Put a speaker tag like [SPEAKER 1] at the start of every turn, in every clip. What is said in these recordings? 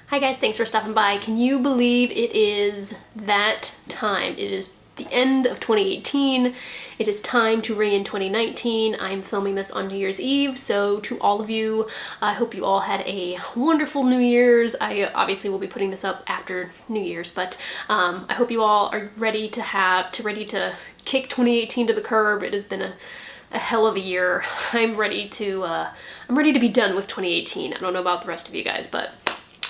[SPEAKER 1] Hi guys, thanks for stopping by. Can you believe it is that time? It is the end of 2018. It is time to ring in 2019. I'm filming this on New Year's Eve, so to all of you, I hope you all had a wonderful New Year's. I obviously will be putting this up after New Year's, but I hope you all are ready to kick 2018 to the curb. It has been a hell of a year. I'm ready to be done with 2018. I don't know about the rest of you guys, but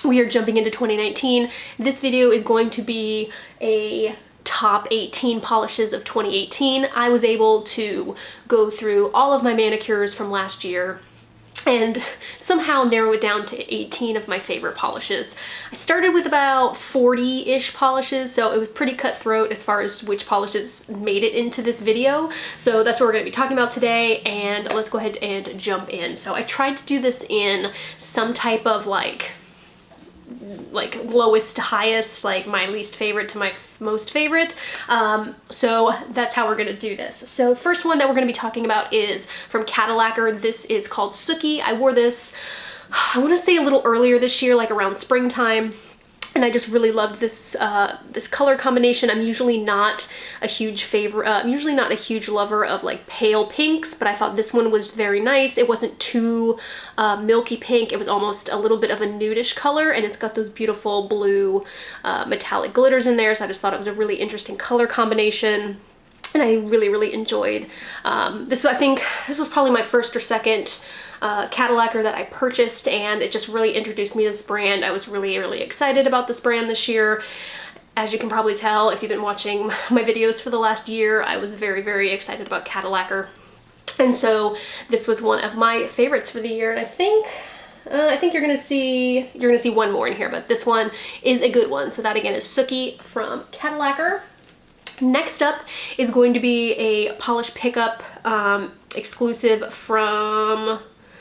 [SPEAKER 1] we are jumping into 2019. This video is going to be a top 18 polishes of 2018. I was able to go through all of my manicures from last year and somehow narrow it down to 18 of my favorite polishes. I started with about 40-ish polishes, so it was pretty cutthroat as far as which polishes made it into this video. So that's what we're going to be talking about today, and let's go ahead and jump in. So I tried to do this in some type of like lowest to highest, like my least favorite to my most favorite. So that's how we're gonna do this. So first one that we're gonna be talking about is from Cadillacquer. This is called Sookie. I wore this, I wanna say a little earlier this year, like around springtime. And I just really loved this this color combination. I'm usually not a huge lover of like pale pinks, but I thought this one was very nice. It wasn't too milky pink. It was almost a little bit of a nudish color, and it's got those beautiful blue metallic glitters in there. So I just thought it was a really interesting color combination. And I really enjoyed this. I think this was probably my first or second Cadillacquer that I purchased, and it just really introduced me to this brand. I was really excited about this brand this year. As you can probably tell if you've been watching my videos for the last year, I was very excited about Cadillacquer. And so this was one of my favorites for the year, and I think you're gonna see one more in here, but this one is a good one. So that again is Sookie from Cadillacquer. Next up is going to be a polish pickup exclusive from,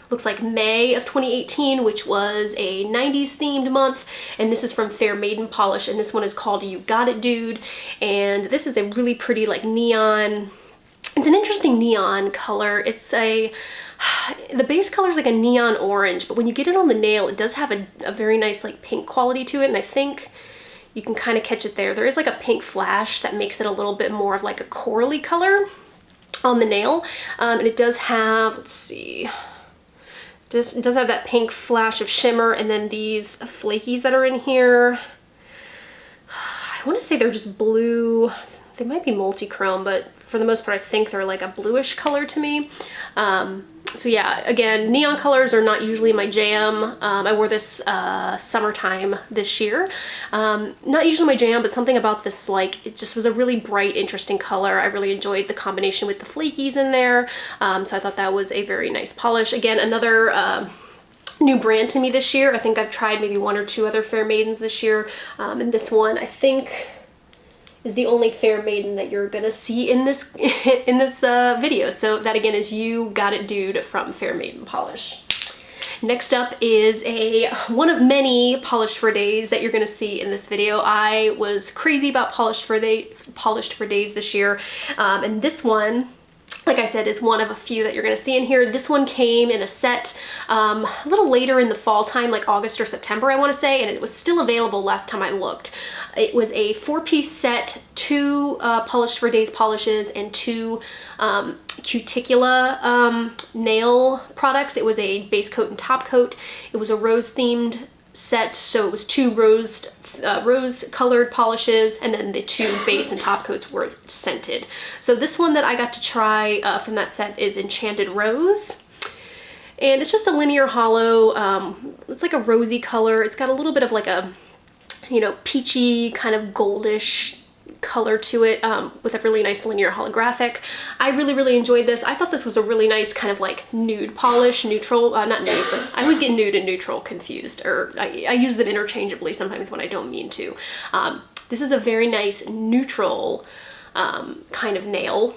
[SPEAKER 1] looks like May of 2018, which was a 90s themed month, and this is from Fairmaiden polish, and this one is called You Got It Dude, and this is a really pretty like neon, it's an interesting neon color. It's the base color is like a neon orange, but when you get it on the nail, it does have a very nice like pink quality to it, and I think you can kind of catch it there. There is like a pink flash that makes it a little bit more of like a corally color on the nail. And it does have, let's see, it does have that pink flash of shimmer, and then these flakies that are in here, I want to say they're just blue. They might be multi-chrome, but for the most part I think they're like a bluish color to me. So yeah, again, neon colors are not usually my jam. I wore this summertime this year. Not usually my jam, but something about this, like, it just was a really bright, interesting color. I really enjoyed the combination with the flakies in there. So I thought that was a very nice polish. Again, another new brand to me this year. I think I've tried maybe one or two other Fairmaidens this year. And this one, I think, is the only Fairmaiden that you're gonna see in this video. So that again is You Got It Dude from Fairmaiden polish. Next up is one of many polished for days that you're gonna see in this video. I was crazy about polished for days this year, and this one, like I said, is one of a few that you're going to see in here. This one came in a set a little later in the fall time, like August or September, I want to say, and it was still available last time I looked. It was a 4-piece set, 2 polished for days polishes, and 2 Cuticula nail products. It was a base coat and top coat. It was a rose themed set, so it was 2 rose colored polishes, and then the 2 base and top coats were scented. So this one that I got to try from that set is Enchanted Rose, and it's just a linear hollow. It's like a rosy color. It's got a little bit of like a, you know, peachy kind of goldish color to it, with a really nice linear holographic. I really enjoyed this. I thought this was a really nice kind of like nude polish, neutral, not nude, but I always get nude and neutral confused, or I use them interchangeably sometimes when I don't mean to. This is a very nice neutral kind of nail.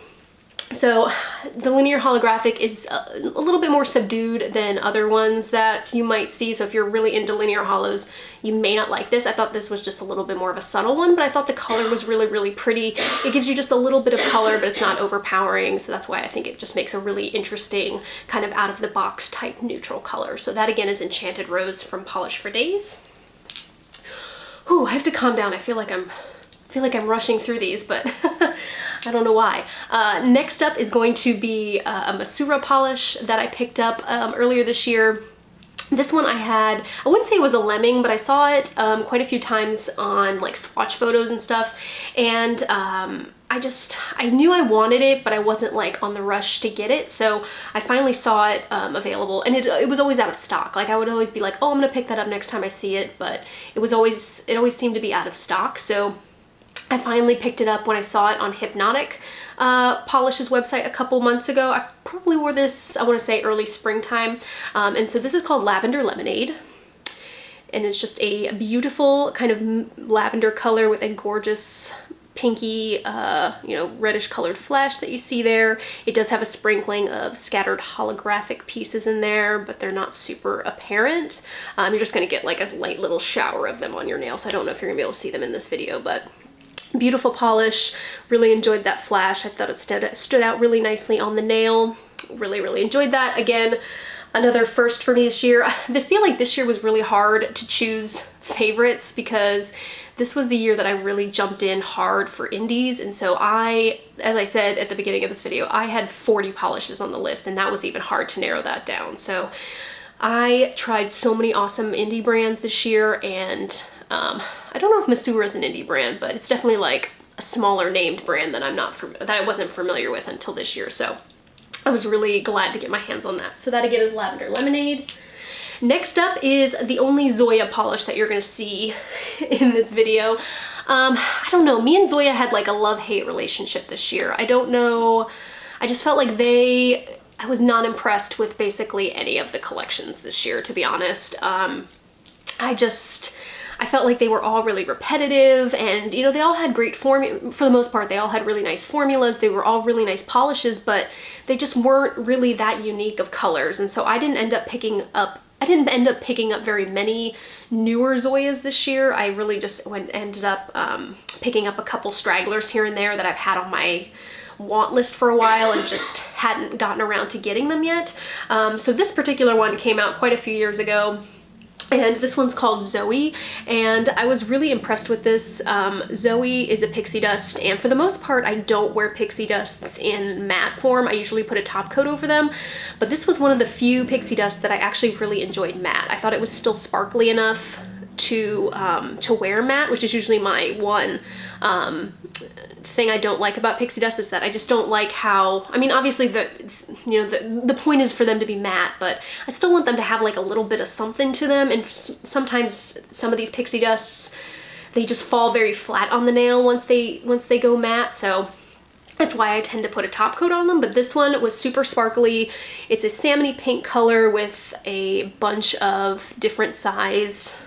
[SPEAKER 1] So the linear holographic is a little bit more subdued than other ones that you might see. So if you're really into linear hollows, you may not like this. I thought this was just a little bit more of a subtle one, but I thought the color was really pretty. It gives you just a little bit of color, but it's not overpowering. So that's why I think it just makes a really interesting kind of out of the box type neutral color. So that again is Enchanted Rose from Polish for Days. Whew, I have to calm down. I feel like I'm rushing through these, but I don't know why. Next up is going to be a Masura polish that I picked up earlier this year. This one I wouldn't say it was a lemming, but I saw it quite a few times on like swatch photos and stuff, and I knew I wanted it, but I wasn't like on the rush to get it, so I finally saw it available, and it was always out of stock. Like I would always be like, oh, I'm gonna pick that up next time I see it, but it always seemed to be out of stock, so I finally picked it up when I saw it on Hypnotic Polish's website a couple months ago. I probably wore this, I want to say early springtime, and so this is called Lavender Lemonade, and it's just a beautiful kind of lavender color with a gorgeous pinky, you know, reddish colored flesh that you see there. It does have a sprinkling of scattered holographic pieces in there, but they're not super apparent. You're just going to get like a light little shower of them on your nails. I don't know if you're going to be able to see them in this video, but beautiful polish. Really enjoyed that flash. I thought it stood out really nicely on the nail. Really enjoyed that. Again, another first for me this year. I feel like this year was really hard to choose favorites because this was the year that I really jumped in hard for indies, and so as I said at the beginning of this video, I had 40 polishes on the list, and that was even hard to narrow that down. So I tried so many awesome indie brands this year, and I don't know if Masura is an indie brand, but it's definitely like a smaller named brand that I wasn't familiar with until this year. So I was really glad to get my hands on that. So that again is Lavender Lemonade. Next up is the only Zoya polish that you're gonna see in this video. I don't know, me and Zoya had like a love-hate relationship this year. I don't know, I just felt like I was not impressed with basically any of the collections this year, to be honest. I felt like they were all really repetitive, and you know, they all had great for the most part, they all had really nice formulas, they were all really nice polishes, but they just weren't really that unique of colors, and so I didn't end up picking up very many newer Zoyas this year. I really just ended up picking up a couple stragglers here and there that I've had on my want list for a while and just hadn't gotten around to getting them yet. So this particular one came out quite a few years ago, and this one's called Zooey, and I was really impressed with this. Zooey is a pixie dust, and for the most part I don't wear pixie dusts in matte form. I usually put a top coat over them, but this was one of the few pixie dusts that I actually really enjoyed matte. I thought it was still sparkly enough to wear matte, which is usually my one thing I don't like about pixie dust, is that I just don't like how, I mean, obviously the point is for them to be matte, but I still want them to have like a little bit of something to them, and sometimes some of these pixie dusts, they just fall very flat on the nail once they go matte, so that's why I tend to put a top coat on them. But this one was super sparkly. It's a salmony pink color with a bunch of different size.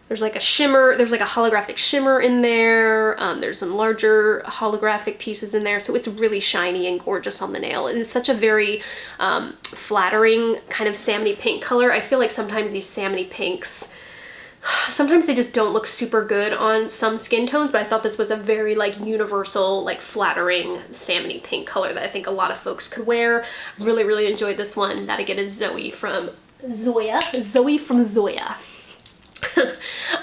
[SPEAKER 1] There's like a shimmer, there's like a holographic shimmer in there. There's some larger holographic pieces in there. So it's really shiny and gorgeous on the nail. And it's such a very flattering kind of salmony pink color. I feel like sometimes these salmony pinks, sometimes they just don't look super good on some skin tones, but I thought this was a very like universal, like flattering salmony pink color that I think a lot of folks could wear. Really enjoyed this one. That again is Zooey from Zoya. Zooey from Zoya.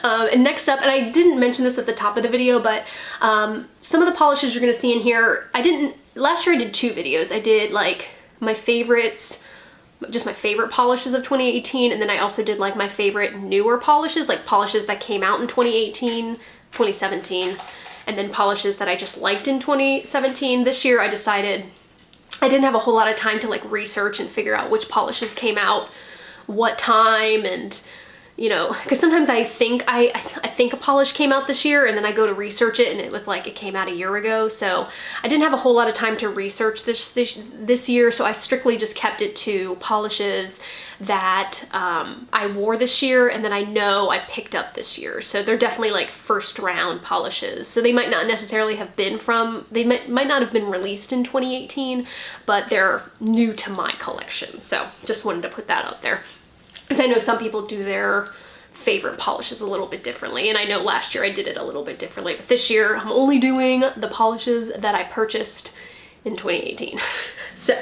[SPEAKER 1] And next up, and I didn't mention this at the top of the video, but some of the polishes you're going to see in here, last year I did 2 videos. I did like my favorites, just my favorite polishes of 2018, and then I also did like my favorite newer polishes, like polishes that came out in 2018, 2017, and then polishes that I just liked in 2017. This year I decided I didn't have a whole lot of time to like research and figure out which polishes came out what time, and you know, because sometimes I think a polish came out this year, and then I go to research it and it was like it came out a year ago. So I didn't have a whole lot of time to research this year, so I strictly just kept it to polishes that I wore this year and then I know I picked up this year. So they're definitely like first round polishes. So they might not necessarily have been they might not have been released in 2018, but they're new to my collection. So just wanted to put that out there, because I know some people do their favorite polishes a little bit differently, and I know last year I did it a little bit differently, but this year I'm only doing the polishes that I purchased in 2018. So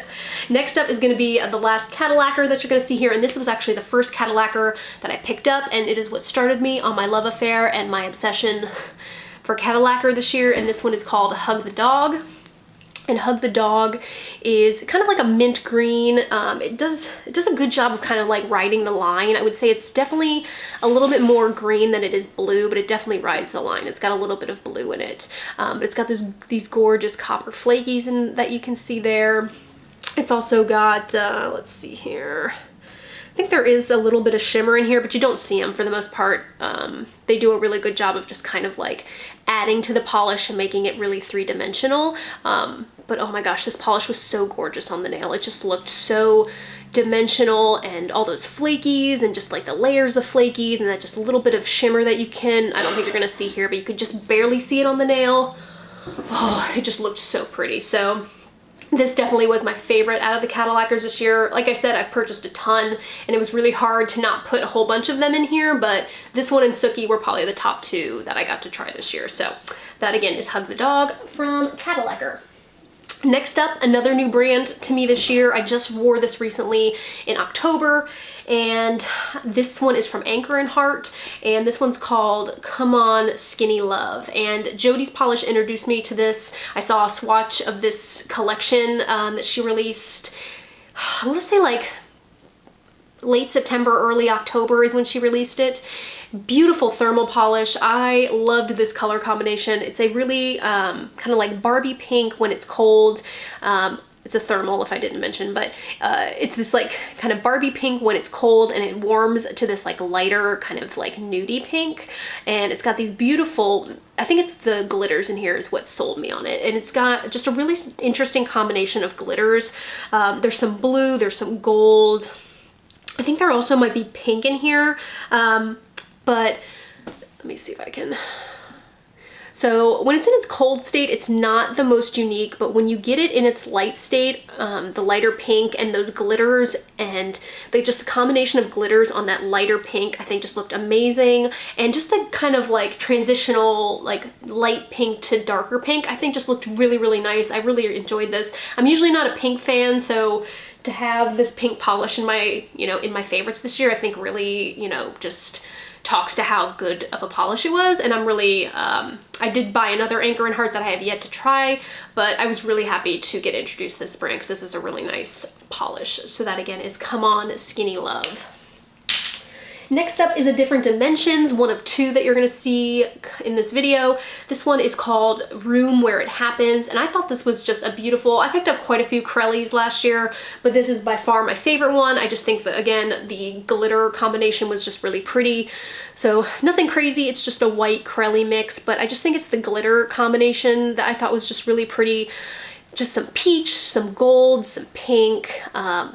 [SPEAKER 1] next up is going to be the last Cadillacquer that you're going to see here, and this was actually the first Cadillacquer that I picked up, and it is what started me on my love affair and my obsession for Cadillacquer this year, and this one is called Hug the Dog. And Hug the Dog is kind of like a mint green. It does a good job of kind of like riding the line. I would say it's definitely a little bit more green than it is blue, but it definitely rides the line. It's got a little bit of blue in it. But it's got these gorgeous copper flakies that you can see there. It's also got, let's see here. I think there is a little bit of shimmer in here, but you don't see them for the most part. They do a really good job of just kind of like adding to the polish and making it really three-dimensional. But oh my gosh, this polish was so gorgeous on the nail. It just looked so dimensional, and all those flakies and just like the layers of flakies and that just little bit of shimmer that you can, I don't think you're gonna see here, but you could just barely see it on the nail. Oh, it just looked so pretty. So this definitely was my favorite out of the Cadillacquers this year. Like I said, I've purchased a ton, and it was really hard to not put a whole bunch of them in here, but this one and Sookie were probably the top two that I got to try this year. So that again is Hug the Dog from Cadillacquer. Next up, another new brand to me this year. I just wore this recently in October, and this one is from Anchor and Heart, and this one's called Come On Skinny Love. And Jody's Polish introduced me to this. I saw a swatch of this collection that she released, I want to say like late September, early October is when she released it. Beautiful thermal polish. I loved this color combination. It's a really kind of like Barbie pink when it's cold. It's a thermal if I didn't mention, but it's this like kind of Barbie pink when it's cold, and it warms to this like lighter kind of like nudie pink. And it's got these beautiful, I think it's the glitters in here is what sold me on it. And it's got just a really interesting combination of glitters. There's some blue, there's some gold. I think there also might be pink in here. But let me see if I can. So when it's in its cold state, it's not the most unique, but when you get it in its light state, the lighter pink and those glitters and just the combination of glitters on that lighter pink, I think just looked amazing. And just the kind of like transitional, like light pink to darker pink, I think just looked really, really nice. I really enjoyed this. I'm usually not a pink fan, so to have this pink polish in my, in my favorites this year, I think really, just talks to how good of a polish it was. And I'm really, I did buy another Anchor and Heart that I have yet to try, but I was really happy to get introduced to this brand because this is a really nice polish. So that again is Come On Skinny Love. Next up is a Different Dimensions, one of two that you're gonna see in this video. This one is called Room Where It Happens, and I thought this was just a beautiful, I picked up quite a few Crellies last year, but this is by far my favorite one. I just think that, again, the glitter combination was just really pretty. So nothing crazy, it's just a white Crelly mix, but I just think it's the glitter combination that I thought was just really pretty. Just some peach, some gold, some pink,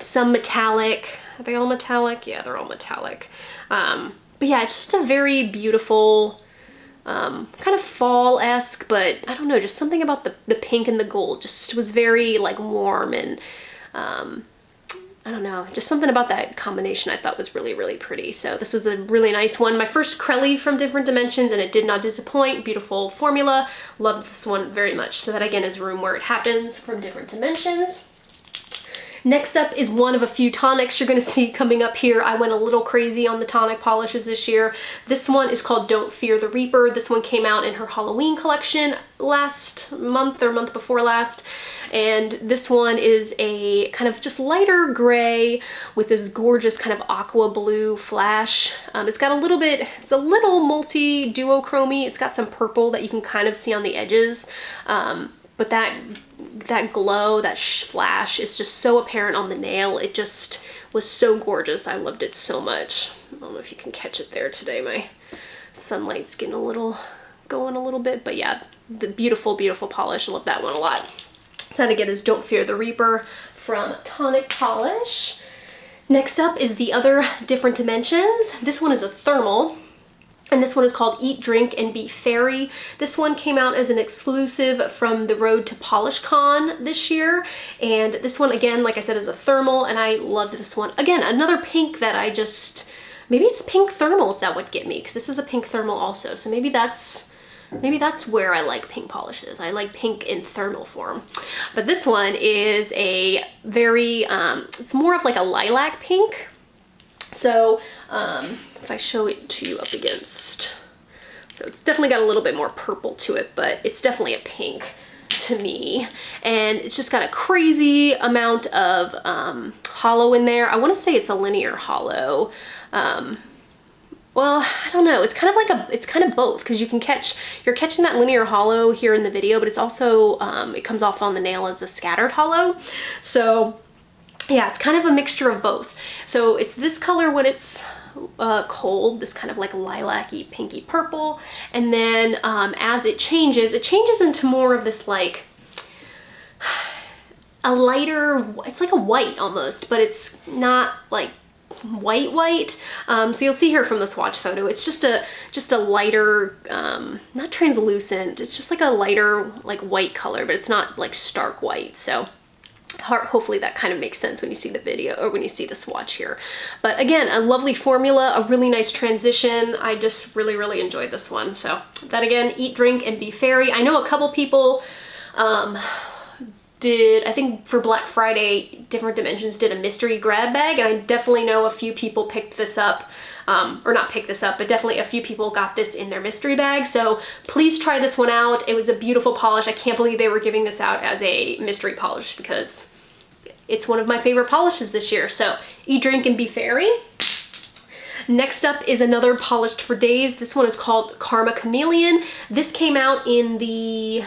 [SPEAKER 1] some metallic. Are they all metallic? Yeah, they're all metallic. But yeah, it's just a very beautiful, kind of fall-esque, but I don't know, just something about the pink and the gold just was very like warm, and I don't know, just something about that combination I thought was really, really pretty. So this was a really nice one. My first Crelly from Different Dimensions, and it did not disappoint. Beautiful formula. Loved this one very much. So that again is Room Where It Happens from Different Dimensions. Next up is one of a few tonics you're going to see coming up here. I went a little crazy on the tonic polishes this year. This one is called Don't Fear the Reaper. This one came out in her Halloween collection last month or month before last. And this one is a kind of just lighter gray with this gorgeous kind of aqua blue flash. It's got a little bit, it's a little multi-duochrome-y. It's got some purple that you can kind of see on the edges. But that glow, that flash is just so apparent on the nail. It just was so gorgeous. I loved it so much. I don't know if you can catch it there today. My sunlight's getting going a little bit, but yeah, the beautiful, beautiful polish. I love that one a lot. So that again is Don't Fear the Reaper from Tonic Polish. Next up is the other Different Dimensions. This one is a thermal. And this one is called Eat, Drink, and Be Faerie. This one came out as an exclusive from the Road to Polish Con this year. And this one, again, like I said, is a thermal, and I loved this one. Again, another pink that I just, maybe it's pink thermals that would get me, because this is a pink thermal also. So maybe that's Maybe that's where I like pink polishes. I like pink in thermal form. But this one is a very, it's more of like a lilac pink. So if I show it to you up against, so it's definitely got a little bit more purple to it, but it's definitely a pink to me. And it's just got a crazy amount of hollow in there. I want to say it's a linear hollow. Well, I don't know. It's kind of like it's kind of both, because you're catching that linear hollow here in the video, but it's also, it comes off on the nail as a scattered hollow. So yeah, it's kind of a mixture of both. So it's this color when it's cold, this kind of like lilac-y, pinky purple. And then as it changes into more of this like a lighter, it's like a white almost, but it's not like white. So you'll see here from the swatch photo, it's just a lighter, not translucent, it's just like a lighter like white color, but it's not like stark white. So hopefully that kind of makes sense when you see the video or when you see the swatch here. But again, a lovely formula, a really nice transition. I just really enjoyed this one. So that again, Eat, Drink, and Be Faerie. I know a couple people did, I think for Black Friday, Different Dimensions did a mystery grab bag, and I definitely know a few people picked this up, or not picked this up, but definitely a few people got this in their mystery bag. So please try this one out. It was a beautiful polish. I can't believe they were giving this out as a mystery polish, because it's one of my favorite polishes this year. So Eat, Drink, and Be Faerie. Next up is another polished for days. This one is called Karma Chameleon. This came out in the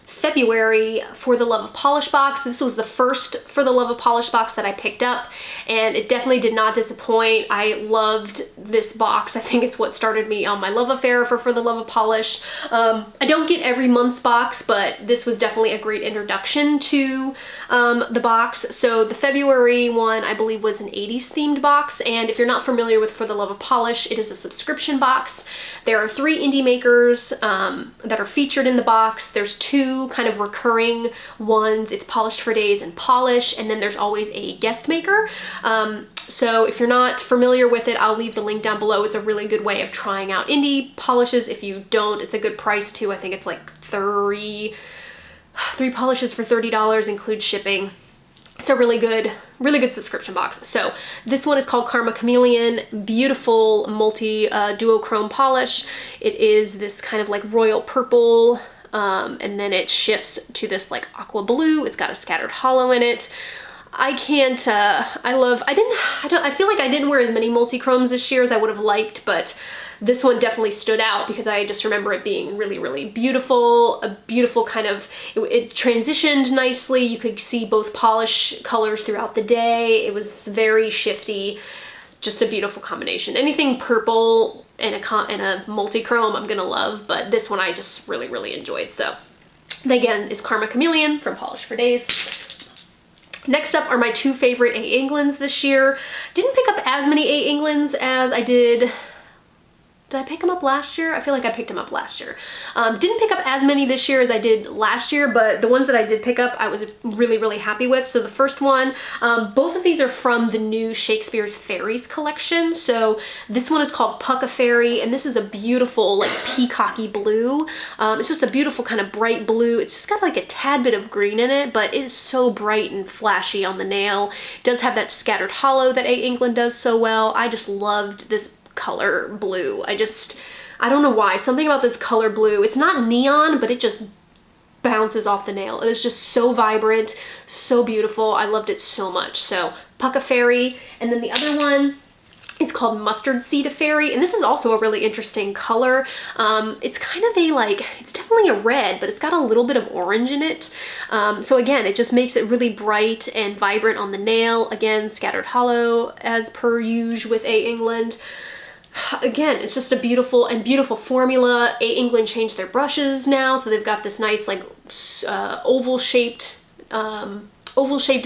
[SPEAKER 1] February For the Love of Polish box. This was the first For the Love of Polish box that I picked up, and it definitely did not disappoint. I loved this box. I think it's what started me on my love affair for the Love of Polish. I don't get every month's box, but this was definitely a great introduction to the box. So the February one, I believe, was an 80s themed box, and if you're not familiar with For the Love of Polish, it is a subscription box. There are 3 indie makers that are featured in the box. There's 2 kind of recurring ones. It's Polished for Days and Polish, and then there's always a guest maker. So if you're not familiar with it, I'll leave the link down below. It's a really good way of trying out indie polishes. If you don't, it's a good price too. I think it's like three polishes for $30, includes shipping. It's a really good subscription box. So this one is called Karma Chameleon. Beautiful multi duochrome polish. It is this kind of like royal purple, and then it shifts to this like aqua blue. It's got a scattered hollow in it. I feel like I didn't wear as many multi-chromes this year as I would have liked, but this one definitely stood out because I just remember it being really beautiful. A beautiful kind of, it transitioned nicely. You could see both polish colors throughout the day. It was very shifty, just a beautiful combination. Anything purple and a multi-chrome I'm gonna love, but this one I just really enjoyed. So that again is Karma Chameleon from Polished for Days. Next up are my 2 favorite A. Englands this year. Didn't pick up as many A. Englands as I did. Did I pick them up last year? I feel like I picked them up last year. Didn't pick up as many this year as I did last year, but the ones that I did pick up, I was really happy with. So the first one, both of these are from the new Shakespeare's Fairies collection. So this one is called Puck a Fairy, and this is a beautiful like peacocky blue. It's just a beautiful kind of bright blue. It's just got like a tad bit of green in it, but it is so bright and flashy on the nail. It does have that scattered hollow that A. England does so well. I just loved this color blue. I don't know why. Something about this color blue. It's not neon, but it just bounces off the nail. It is just so vibrant, so beautiful. I loved it so much. So Puck a Fairy. And then the other one is called Mustardseed Fairy, and this is also a really interesting color. It's kind of it's definitely a red, but it's got a little bit of orange in it. So again, it just makes it really bright and vibrant on the nail. Again, scattered hollow as per usual with A. England. Again, it's just a beautiful formula. A. England changed their brushes now, so they've got this nice like oval-shaped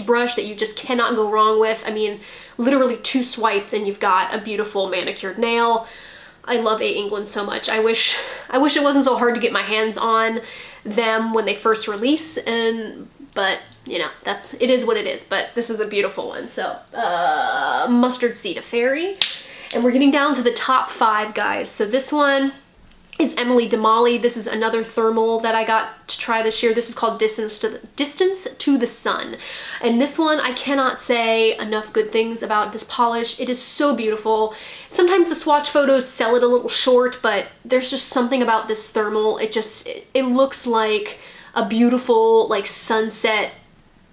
[SPEAKER 1] brush that you just cannot go wrong with. I mean, literally 2 swipes and you've got a beautiful manicured nail. I love A. England so much. I wish it wasn't so hard to get my hands on them when they first release, but you know, it is what it is. But this is a beautiful one. So Mustardseed Fairy. And we're getting down to the top 5, guys. So this one is Emily Damali. This is another thermal that I got to try this year. This is called Distance to the Sun. And this one, I cannot say enough good things about this polish. It is so beautiful. Sometimes the swatch photos sell it a little short, but there's just something about this thermal. It looks like a beautiful like sunset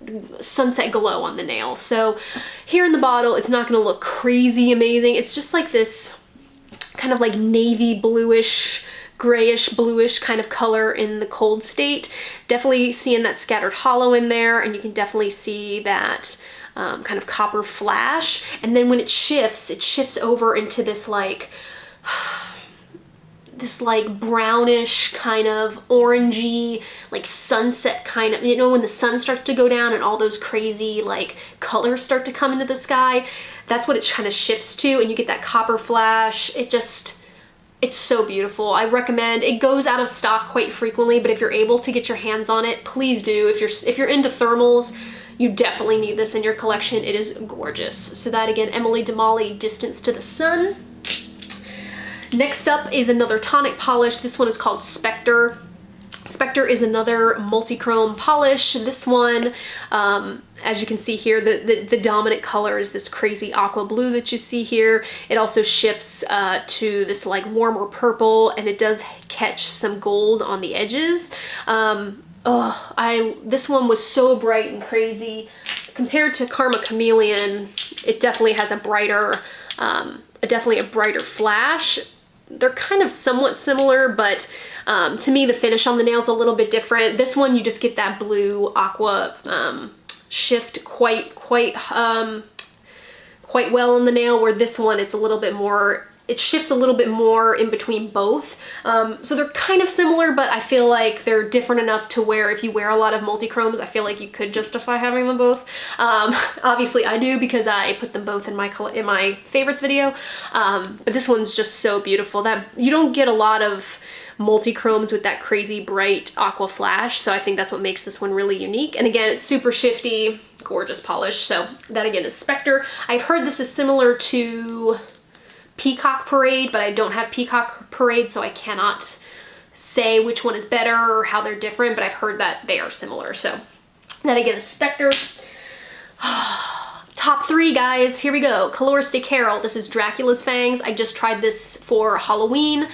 [SPEAKER 1] glow on the nail. So here in the bottle, it's not going to look crazy amazing. It's just like this kind of like navy bluish, grayish bluish kind of color in the cold state. Definitely seeing that scattered hollow in there, and you can definitely see that kind of copper flash. And then when it shifts over into this like brownish kind of orangey, like sunset kind of, you know, when the sun starts to go down and all those crazy like colors start to come into the sky, that's what it kind of shifts to, and you get that copper flash. It's so beautiful. I recommend. It goes out of stock quite frequently, but if you're able to get your hands on it, please do. If you're into thermals, you definitely need this in your collection. It is gorgeous. So that again, Emily Damali, Distance to the Sun. Next up is another tonic polish. This one is called Specter. Spectre is another multi-chrome polish. This one, as you can see here, the dominant color is this crazy aqua blue that you see here. It also shifts to this like warmer purple, and it does catch some gold on the edges. This one was so bright and crazy. Compared to Karma Chameleon, it definitely has a brighter, definitely a brighter flash. They're kind of somewhat similar, but to me the finish on the nail's a little bit different. This one you just get that blue aqua shift quite well on the nail, where this one it's a little bit more, it shifts a little bit more in between both. So they're kind of similar, but I feel like they're different enough to where if you wear a lot of multi-chromes, I feel like you could justify having them both. Obviously I do, because I put them both in my favorites video. But this one's just so beautiful that you don't get a lot of multi-chromes with that crazy bright aqua flash. So I think that's what makes this one really unique. And again, it's super shifty, gorgeous polish. So that again is Spectre. I've heard this is similar to Peacock Parade, but I don't have Peacock Parade, so I cannot say which one is better or how they're different, but I've heard that they are similar. So that again is Spectre. Top three, guys, here we go. Colorist de Carol, this is Dracula's Fangs. I just tried this for Halloween.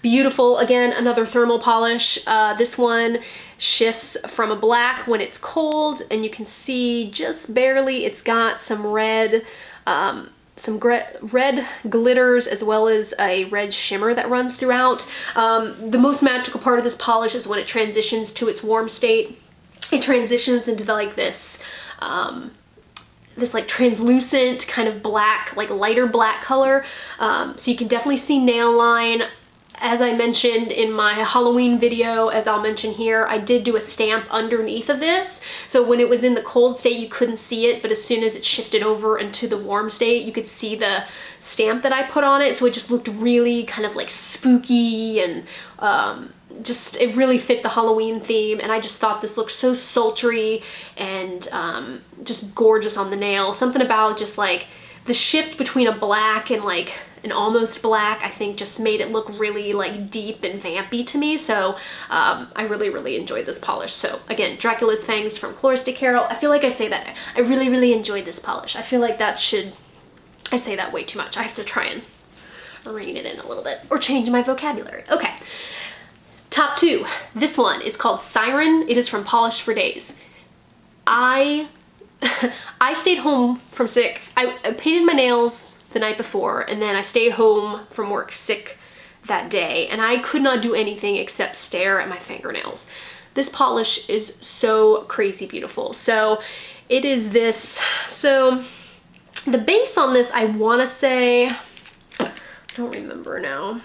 [SPEAKER 1] Beautiful, again, another thermal polish. This one shifts from a black when it's cold, and you can see just barely it's got some red, red glitters as well as a red shimmer that runs throughout. The most magical part of this polish is when it transitions to its warm state. It transitions into this like translucent kind of black, like lighter black color. So you can definitely see nail line. As I mentioned in my Halloween video, as I'll mention here, I did do a stamp underneath of this. So when it was in the cold state, you couldn't see it, but as soon as it shifted over into the warm state, you could see the stamp that I put on it. So it just looked really kind of like spooky, and it really fit the Halloween theme. And I just thought this looked so sultry and just gorgeous on the nail. Something about just like the shift between a black and like an almost black, I think just made it look really like deep and vampy to me. So I really enjoyed this polish. So again, Dracula's Fangs from Colorist de Carol. I feel like I say that. I really enjoyed this polish. I feel like I say that way too much. I have to try and rein it in a little bit or change my vocabulary. Okay. Top two. This one is called Siren. It is from Polish for Days. I stayed home from sick. I painted my nails the night before, and then I stayed home from work sick that day, and I could not do anything except stare at my fingernails. This polish is so crazy beautiful. So it is this, so the base on this, I want to say, I don't remember now.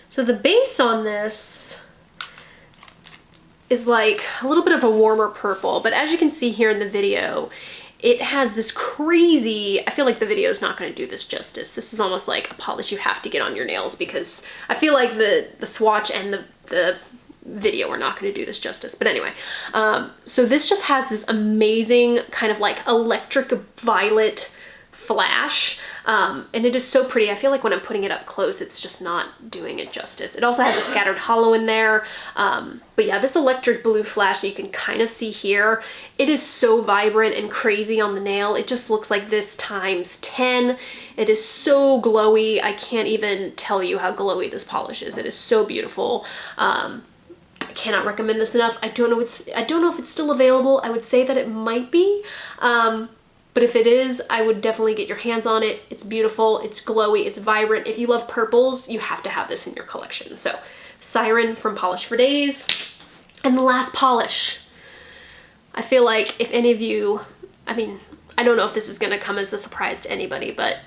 [SPEAKER 1] So the base on this is like a little bit of a warmer purple, but as you can see here in the video, it has this crazy, I feel like the video is not going to do this justice. This is almost like a polish you have to get on your nails, because I feel like the swatch and the video are not going to do this justice. But anyway, so this just has this amazing kind of like electric violet flash, and it is so pretty. I feel like when I'm putting it up close, it's just not doing it justice. It also has a scattered hollow in there, but yeah, this electric blue flash that you can kind of see here, it is so vibrant and crazy on the nail. It just looks like this times 10. It is so glowy. I can't even tell you how glowy this polish is. It is so beautiful. I cannot recommend this enough. I don't know if it's still available. I would say that it might be. But if it is, I would definitely get your hands on it. It's beautiful, it's glowy, it's vibrant. If you love purples, you have to have this in your collection. So Siren from Polish for Days. And the last polish. I feel like if any of you, I mean, I don't know if this is gonna come as a surprise to anybody, but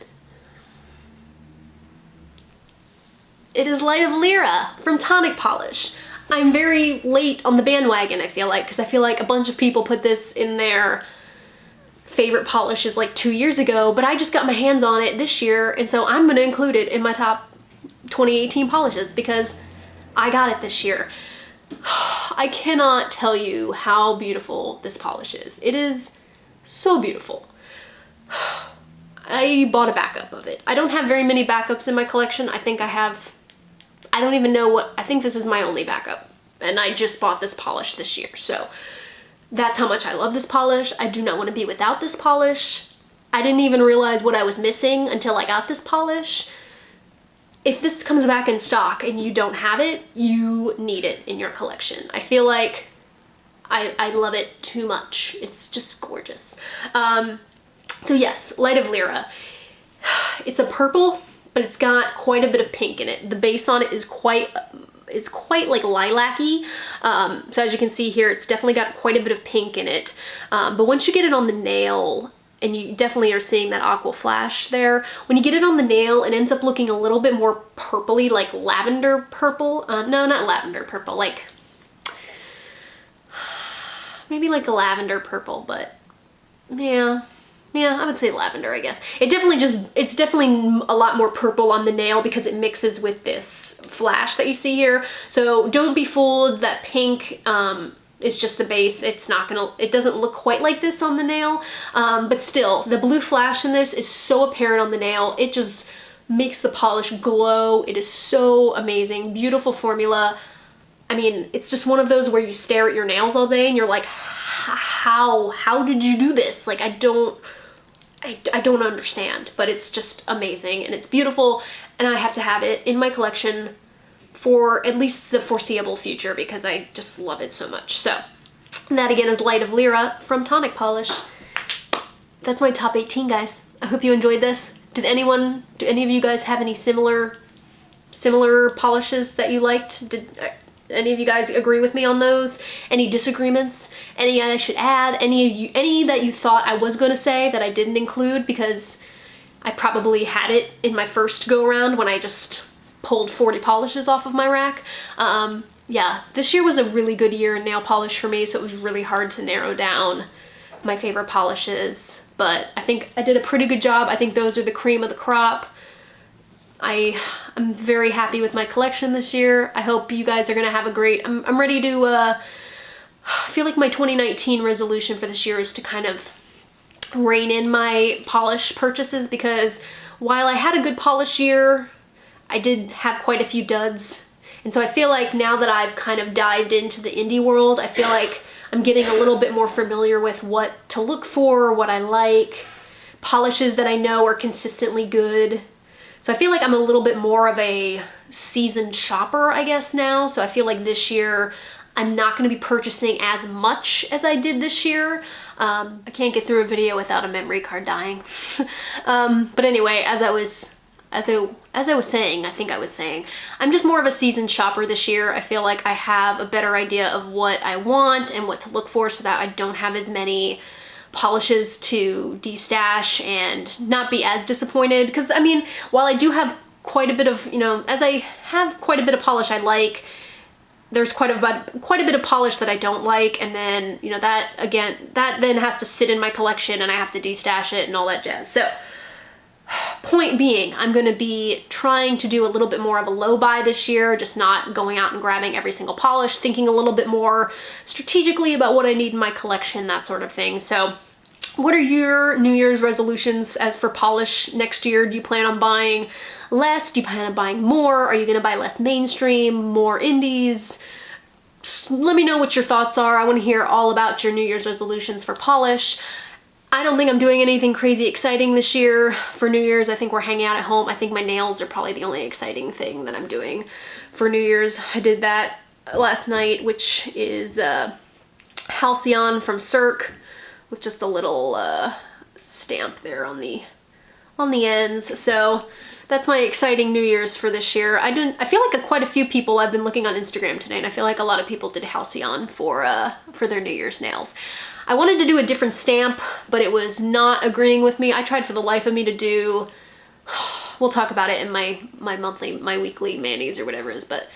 [SPEAKER 1] it is Light of Lehrer from Tonic Polish. I'm very late on the bandwagon, I feel like, because I feel like a bunch of people put this in their favorite polishes like 2 years ago, but I just got my hands on it this year, and so I'm gonna include it in my top 2018 polishes because I got it this year. I cannot tell you how beautiful this polish is. It is so beautiful. I bought a backup of it. I don't have very many backups in my collection. I think I don't even know what, I think this is my only backup, and I just bought this polish this year, so that's how much I love this polish. I do not want to be without this polish. I didn't even realize what I was missing until I got this polish. If this comes back in stock and you don't have it, you need it in your collection. I feel like I love it too much. It's just gorgeous. So yes, Light of Lehrer. It's a purple, but it's got quite a bit of pink in it. The base on it is quite like lilac-y. So as you can see here, it's definitely got quite a bit of pink in it. But once you get it on the nail, and you definitely are seeing that aqua flash there, when you get it on the nail, it ends up looking a little bit more purpley, like lavender purple. No, not lavender purple, like maybe like a lavender purple, but yeah, I would say lavender, I guess. It's definitely a lot more purple on the nail because it mixes with this flash that you see here. So don't be fooled that pink is just the base. It doesn't look quite like this on the nail, but still, the blue flash in this is so apparent on the nail. It just makes the polish glow. It is so amazing. Beautiful formula. I mean, it's just one of those where you stare at your nails all day and you're like, how did you do this? Like, I don't understand, but it's just amazing and it's beautiful, and I have to have it in my collection for at least the foreseeable future because I just love it so much. So that again is Light of Lehrer from Tonic Polish. That's my top 18, guys. I hope you enjoyed this. Do any of you guys have any similar polishes that you liked? Did any of you guys agree with me on those? Any disagreements? Any I should add? Any that you thought I was gonna say that I didn't include because I probably had it in my first go around when I just pulled 40 polishes off of my rack. Yeah, this year was a really good year in nail polish for me, so it was really hard to narrow down my favorite polishes, but I think I did a pretty good job. I think those are the cream of the crop. I'm very happy with my collection this year. I hope you guys are gonna have a great, I'm ready to, I feel like my 2019 resolution for this year is to kind of rein in my polish purchases, because while I had a good polish year, I did have quite a few duds. And so I feel like now that I've kind of dived into the indie world, I feel like I'm getting a little bit more familiar with what to look for, what I like, polishes that I know are consistently good. So I feel like I'm a little bit more of a seasoned shopper, I guess, now. So I feel like this year I'm not going to be purchasing as much as I did this year. I can't get through a video without a memory card dying. But anyway, as I was saying, I'm just more of a seasoned shopper this year. I feel like I have a better idea of what I want and what to look for so that I don't have as many polishes to de-stash and not be as disappointed. Because I mean, while I do have quite a bit of, as I have quite a bit of polish I like, there's quite a bit of polish that I don't like, and then, that then has to sit in my collection and I have to de-stash it and all that jazz. So point being, I'm going to be trying to do a little bit more of a low buy this year, just not going out and grabbing every single polish, thinking a little bit more strategically about what I need in my collection, that sort of thing. So What are your New Year's resolutions as for polish next year? Do you plan on buying less? Do you plan on buying more? Are you gonna buy less mainstream, more indies? Just let me know what your thoughts are. I want to hear all about your New Year's resolutions for polish. I don't think I'm doing anything crazy exciting this year for New Year's. I think we're hanging out at home. I think my nails are probably the only exciting thing that I'm doing for New Year's. I did that last night, which is Halcyon from Cirque with just a little stamp there on the ends. So that's my exciting New Year's for this year. I feel like quite a few people, I've been looking on Instagram today, and I feel like a lot of people did Halcyon for their New Year's nails. I wanted to do a different stamp, but it was not agreeing with me. I tried for the life of me to do, we'll talk about it in my weekly manis or whatever it is, but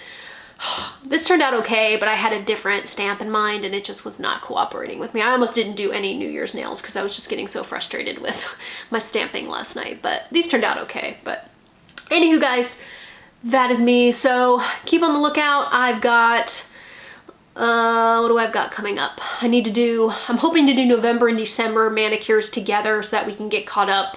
[SPEAKER 1] this turned out okay, but I had a different stamp in mind and it just was not cooperating with me. I almost didn't do any New Year's nails because I was just getting so frustrated with my stamping last night, but these turned out okay. But anywho guys, that is me. So keep on the lookout. I've got, what do I've got coming up? I'm hoping to do November and December manicures together so that we can get caught up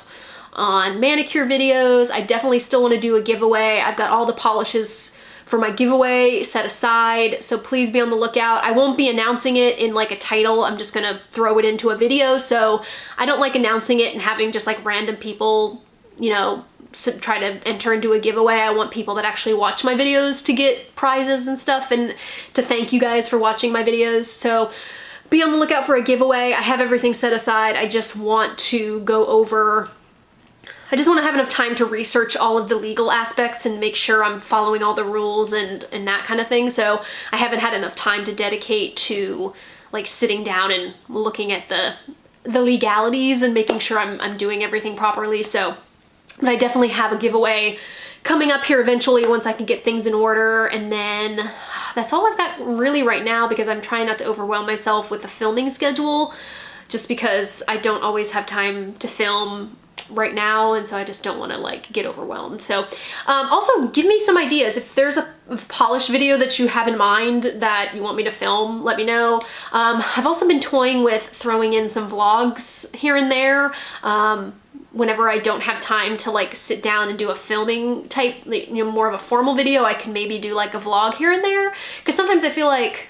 [SPEAKER 1] on manicure videos. I definitely still want to do a giveaway. I've got all the polishes for my giveaway set aside, so please be on the lookout. I won't be announcing it in like a title. I'm just gonna throw it into a video, so I don't like announcing it and having just like random people, you know, try to enter into a giveaway. I want people that actually watch my videos to get prizes and stuff, and to thank you guys for watching my videos. So be on the lookout for a giveaway. I have everything set aside. I just want to have enough time to research all of the legal aspects and make sure I'm following all the rules and that kind of thing. So I haven't had enough time to dedicate to like sitting down and looking at the legalities and making sure I'm doing everything properly. So, but I definitely have a giveaway coming up here eventually once I can get things in order. And then that's all I've got really right now, because I'm trying not to overwhelm myself with the filming schedule, just because I don't always have time to film right now, and so I just don't want to like get overwhelmed. So also give me some ideas. If there's a polish video that you have in mind that you want me to film, let me know. I've also been toying with throwing in some vlogs here and there whenever I don't have time to like sit down and do a filming type, you know, more of a formal video. I can maybe do like a vlog here and there, because sometimes I feel like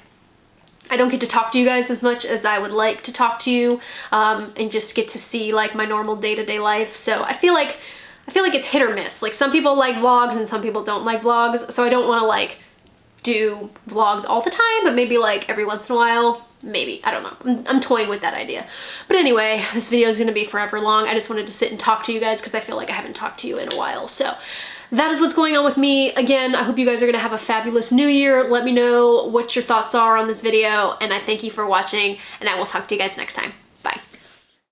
[SPEAKER 1] I don't get to talk to you guys as much as I would like to talk to you, and just get to see like my normal day-to-day life. So I feel like it's hit or miss. Like some people like vlogs and some people don't like vlogs. So I don't want to like do vlogs all the time, but maybe like every once in a while, maybe. I don't know. I'm toying with that idea. But anyway, this video is going to be forever long. I just wanted to sit and talk to you guys because I feel like I haven't talked to you in a while. So that is what's going on with me. Again, I hope you guys are gonna have a fabulous new year. Let me know what your thoughts are on this video, and I thank you for watching, and I will talk to you guys next time.